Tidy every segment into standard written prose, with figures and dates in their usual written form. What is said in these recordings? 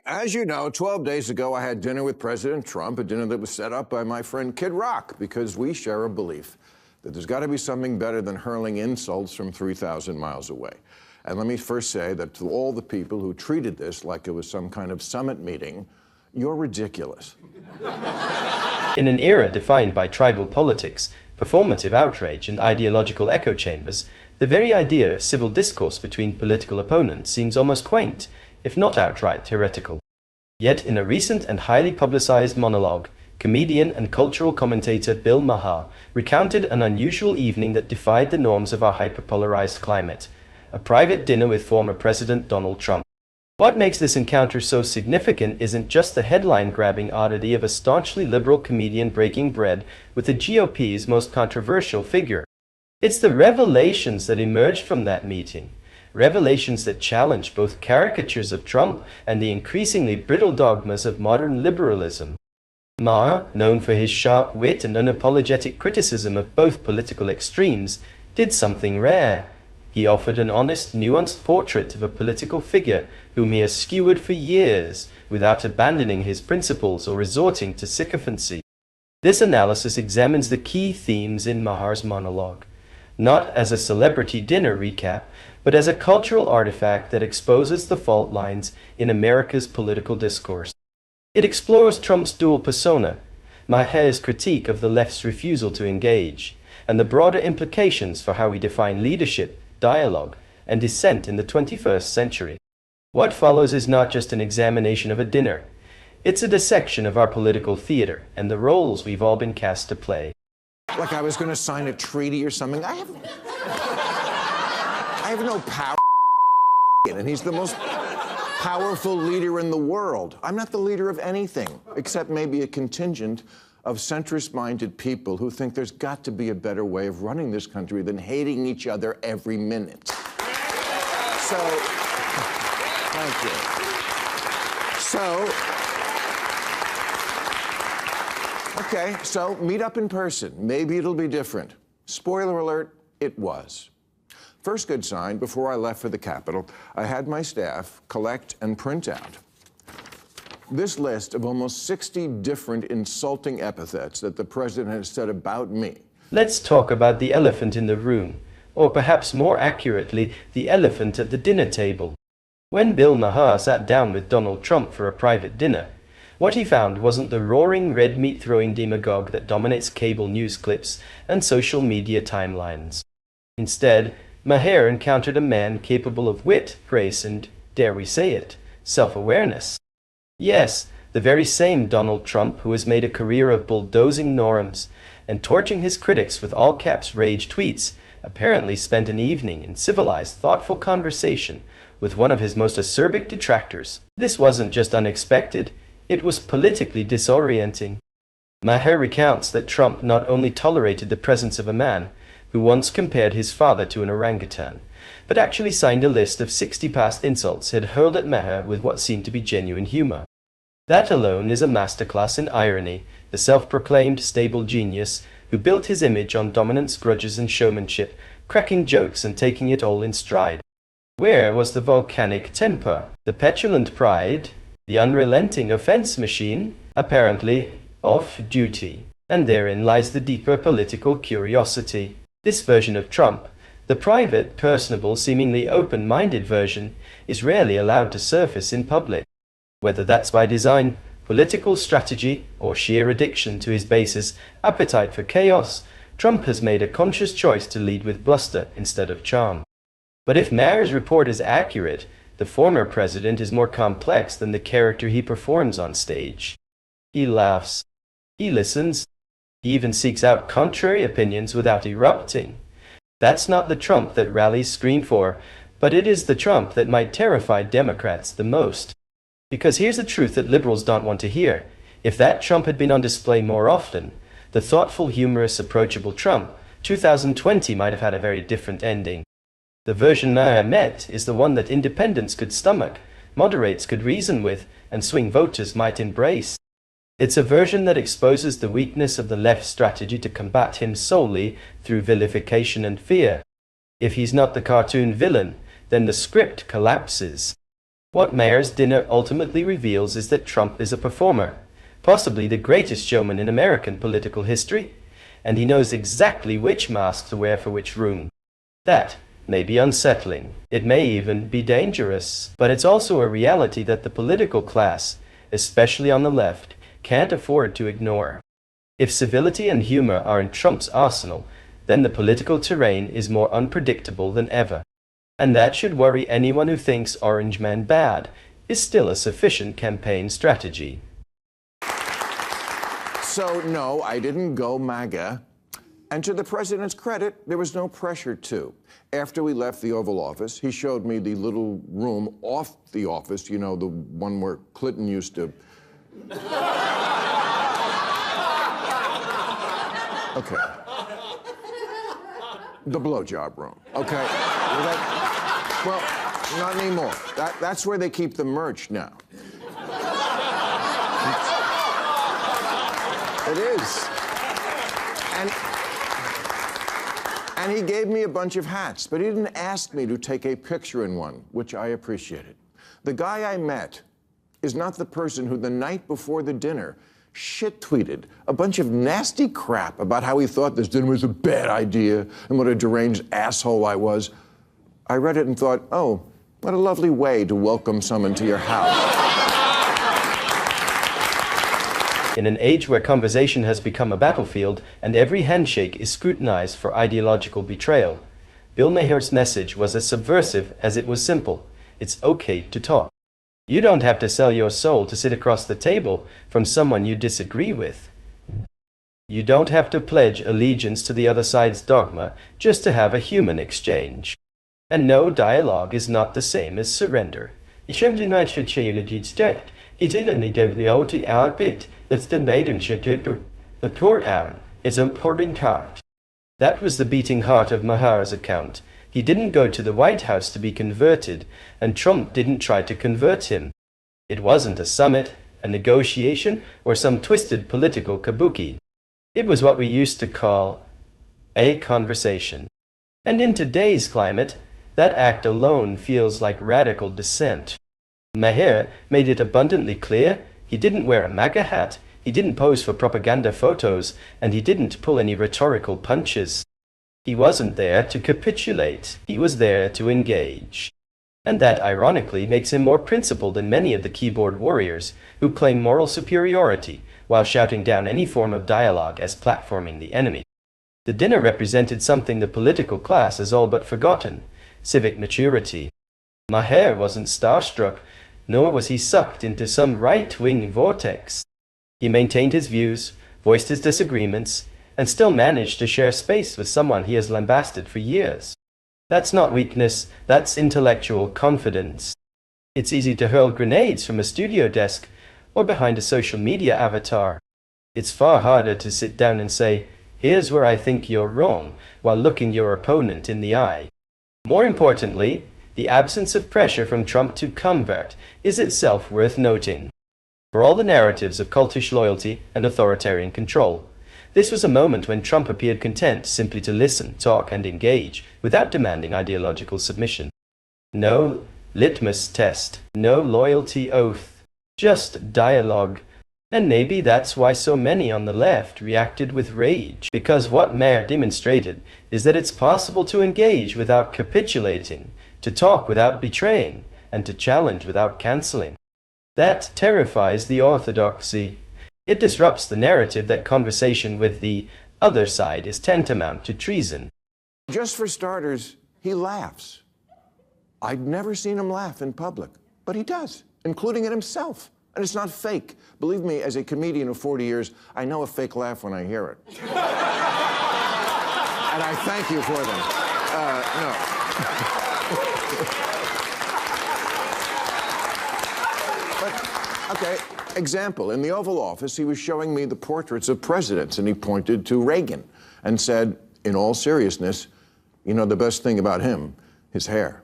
As you know, 12 days ago, I had dinner with President Trump, a dinner that was set up by my friend Kid Rock, because we share a belief that there's got to be something better than hurling insults from 3,000 miles away. And let me first say that to all the people who treated this like it was some kind of summit meeting, you're ridiculous. In an era defined by tribal politics, performative outrage, and ideological echo chambers, the very idea of civil discourse between political opponents seems almost quaint, if not outright heretical. Yet in a recent and highly publicized monologue, comedian and cultural commentator Bill Maher recounted an unusual evening that defied the norms of our hyperpolarized climate, a private dinner with former President Donald Trump. What makes this encounter so significant isn't just the headline-grabbing oddity of a staunchly liberal comedian breaking bread with the GOP's most controversial figure. It's the revelations that emerged from that meeting. Revelations that challenge both caricatures of Trump and the increasingly brittle dogmas of modern liberalism. Maher, known for his sharp wit and unapologetic criticism of both political extremes, did something rare. He offered an honest, nuanced portrait of a political figure whom he has skewered for years, without abandoning his principles or resorting to sycophancy. This analysis examines the key themes in Maher's monologue, not as a celebrity dinner recap, but as a cultural artifact that exposes the fault lines in America's political discourse. It explores Trump's dual persona, Maher's critique of the left's refusal to engage, and the broader implications for how we define leadership, dialogue, and dissent in the 21st century. What follows is not just an examination of a dinner. It's a dissection of our political theater and the roles we've all been cast to play. Like I was going to sign a treaty or something. I have no power, and he's the most powerful leader in the world. I'm not the leader of anything, except maybe a contingent of centrist-minded people who think there's got to be a better way of running this country than hating each other every minute. So, thank you. Okay, so meet up in person. Maybe it'll be different. Spoiler alert, it was. First good sign, before I left for the Capitol, I had my staff collect and print out this list of almost 60 different insulting epithets that the president has said about me. Let's talk about the elephant in the room, or perhaps more accurately, the elephant at the dinner table. When Bill Maher sat down with Donald Trump for a private dinner, what he found wasn't the roaring red meat-throwing demagogue that dominates cable news clips and social media timelines. Instead, Maher encountered a man capable of wit, grace, and, dare we say it, self-awareness. Yes, the very same Donald Trump who has made a career of bulldozing norms and torching his critics with all-caps rage tweets apparently spent an evening in civilized, thoughtful conversation with one of his most acerbic detractors. This wasn't just unexpected, it was politically disorienting. Maher recounts that Trump not only tolerated the presence of a man who once compared his father to an orangutan, but actually signed a list of 60 past insults he'd hurled at Maher with what seemed to be genuine humor. That alone is a masterclass in irony, the self-proclaimed stable genius who built his image on dominance, grudges, and showmanship, cracking jokes and taking it all in stride. Where was the volcanic temper, the petulant pride, the unrelenting offense machine? Apparently, off-duty. And therein lies the deeper political curiosity. This version of Trump, the private, personable, seemingly open-minded version, is rarely allowed to surface in public. Whether that's by design, political strategy, or sheer addiction to his base's appetite for chaos, Trump has made a conscious choice to lead with bluster instead of charm. But if Maher's report is accurate, the former president is more complex than the character he performs on stage. He laughs. He listens. He even seeks out contrary opinions without erupting. That's not the Trump that rallies scream for, but it is the Trump that might terrify Democrats the most. Because here's the truth that liberals don't want to hear. If that Trump had been on display more often, the thoughtful, humorous, approachable Trump, 2020 might have had a very different ending. The version Maher met is the one that independents could stomach, moderates could reason with, and swing voters might embrace. It's a version that exposes the weakness of the left's strategy to combat him solely through vilification and fear. If he's not the cartoon villain, then the script collapses. What Maher's dinner ultimately reveals is that Trump is a performer, possibly the greatest showman in American political history, and he knows exactly which mask to wear for which room. That may be unsettling. It may even be dangerous. But it's also a reality that the political class, especially on the left, can't afford to ignore. If civility and humor are in Trump's arsenal, then the political terrain is more unpredictable than ever. And that should worry anyone who thinks Orange Man bad is still a sufficient campaign strategy. So, no, I didn't go MAGA. And to the president's credit, there was no pressure to. After we left the Oval Office, he showed me the little room off the office, you know, the one where Clinton used to... Okay. The blowjob room, okay? Well, not anymore. That's where they keep the merch now. It is. And he gave me a bunch of hats, but he didn't ask me to take a picture in one, which I appreciated. The guy I met is not the person who the night before the dinner shit-tweeted a bunch of nasty crap about how he thought this dinner was a bad idea and what a deranged asshole I was. I read it and thought, oh, what a lovely way to welcome someone to your house. In an age where conversation has become a battlefield and every handshake is scrutinized for ideological betrayal, Bill Maher's message was as subversive as it was simple. It's okay to talk. You don't have to sell your soul to sit across the table from someone you disagree with. You don't have to pledge allegiance to the other side's dogma just to have a human exchange. And no, dialogue is not the same as surrender. It's the it's important heart. That was the beating heart of Maher's account. He didn't go to the White House to be converted, and Trump didn't try to convert him. It wasn't a summit, a negotiation, or some twisted political kabuki. It was what we used to call a conversation. And in today's climate, that act alone feels like radical dissent. Maher made it abundantly clear he didn't wear a MAGA hat, he didn't pose for propaganda photos, and he didn't pull any rhetorical punches. He wasn't there to capitulate, he was there to engage. And that, ironically, makes him more principled than many of the keyboard warriors who claim moral superiority while shouting down any form of dialogue as platforming the enemy. The dinner represented something the political class has all but forgotten: civic maturity. Maher wasn't starstruck, nor was he sucked into some right-wing vortex. He maintained his views, voiced his disagreements, and still managed to share space with someone he has lambasted for years. That's not weakness, that's intellectual confidence. It's easy to hurl grenades from a studio desk or behind a social media avatar. It's far harder to sit down and say, "Here's where I think you're wrong," while looking your opponent in the eye. More importantly, the absence of pressure from Trump to convert is itself worth noting. For all the narratives of cultish loyalty and authoritarian control, this was a moment when Trump appeared content simply to listen, talk, and engage without demanding ideological submission. No litmus test, no loyalty oath, just dialogue. And maybe that's why so many on the left reacted with rage, because what Maher demonstrated is that it's possible to engage without capitulating, to talk without betraying, and to challenge without canceling. That terrifies the orthodoxy. It disrupts the narrative that conversation with the other side is tantamount to treason. Just for starters, he laughs. I'd never seen him laugh in public, but he does, including at himself. And it's not fake. Believe me, as a comedian of 40 years, I know a fake laugh when I hear it. And I thank you for them. But, okay, example. In the Oval Office, he was showing me the portraits of presidents, and he pointed to Reagan and said, in all seriousness, you know the best thing about him? His hair.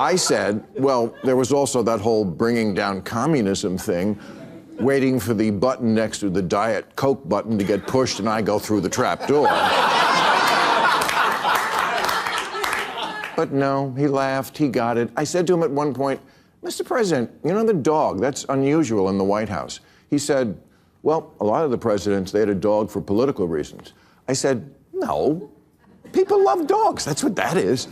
I said, well, there was also that whole bringing down communism thing, waiting for the button next to the Diet Coke button to get pushed and I go through the trap door. But no, he laughed, he got it. I said to him at one point, Mr. President, you know the dog, that's unusual in the White House. He said, well, a lot of the presidents, they had a dog for political reasons. I said, no, people love dogs, that's what that is.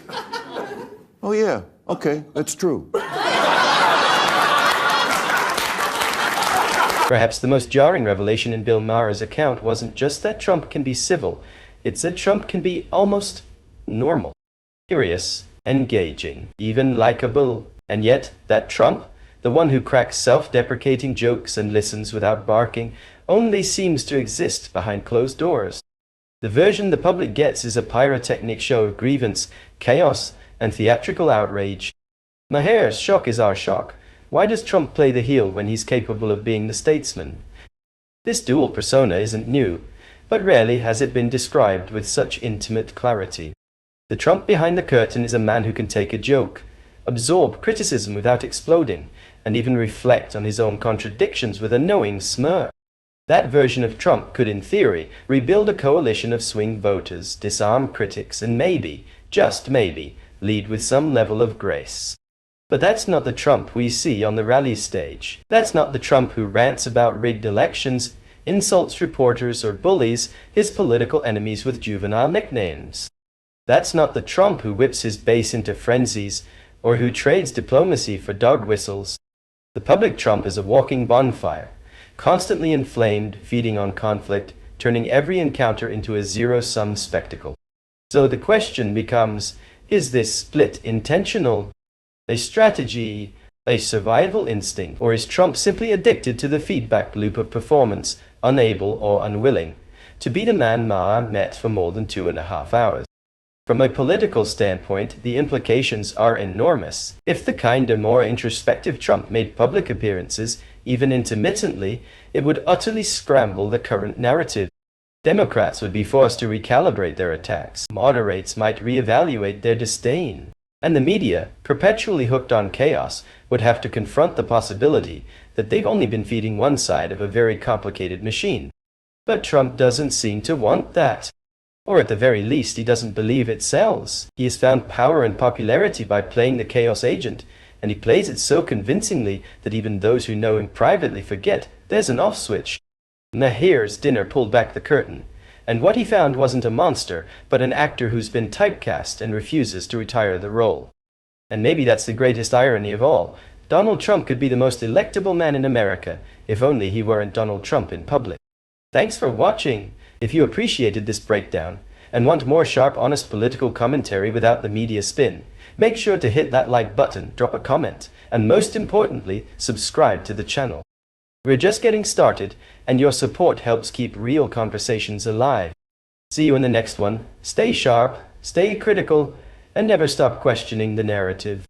Oh yeah, okay, that's true. Perhaps the most jarring revelation in Bill Maher's account wasn't just that Trump can be civil, it's that Trump can be almost normal, curious, engaging, even likable. And yet, that Trump, the one who cracks self-deprecating jokes and listens without barking, only seems to exist behind closed doors. The version the public gets is a pyrotechnic show of grievance, chaos, and theatrical outrage. Maher's shock is our shock. Why does Trump play the heel when he's capable of being the statesman? This dual persona isn't new, but rarely has it been described with such intimate clarity. The Trump behind the curtain is a man who can take a joke, absorb criticism without exploding, and even reflect on his own contradictions with a knowing smirk. That version of Trump could, in theory, rebuild a coalition of swing voters, disarm critics, and maybe, just maybe, lead with some level of grace. But that's not the Trump we see on the rally stage. That's not the Trump who rants about rigged elections, insults reporters, or bullies his political enemies with juvenile nicknames. That's not the Trump who whips his base into frenzies, or who trades diplomacy for dog whistles. The public Trump is a walking bonfire, constantly inflamed, feeding on conflict, turning every encounter into a zero-sum spectacle. So the question becomes, is this split intentional? A strategy, a survival instinct, or is Trump simply addicted to the feedback loop of performance, unable or unwilling to be the man Maher met for more than 2.5 hours? From a political standpoint, the implications are enormous. If the kinder, more introspective Trump made public appearances, even intermittently, it would utterly scramble the current narrative. Democrats would be forced to recalibrate their attacks. Moderates might reevaluate their disdain. And the media, perpetually hooked on chaos, would have to confront the possibility that they've only been feeding one side of a very complicated machine. But Trump doesn't seem to want that. Or at the very least, he doesn't believe it sells. He has found power and popularity by playing the chaos agent, and he plays it so convincingly that even those who know him privately forget there's an off switch. Maher's dinner pulled back the curtain, and what he found wasn't a monster, but an actor who's been typecast and refuses to retire the role. And maybe that's the greatest irony of all. Donald Trump could be the most electable man in America, if only he weren't Donald Trump in public. Thanks for watching. If you appreciated this breakdown, and want more sharp, honest political commentary without the media spin, make sure to hit that like button, drop a comment, and most importantly, subscribe to the channel. We're just getting started, and your support helps keep real conversations alive. See you in the next one. Stay sharp, stay critical, and never stop questioning the narrative.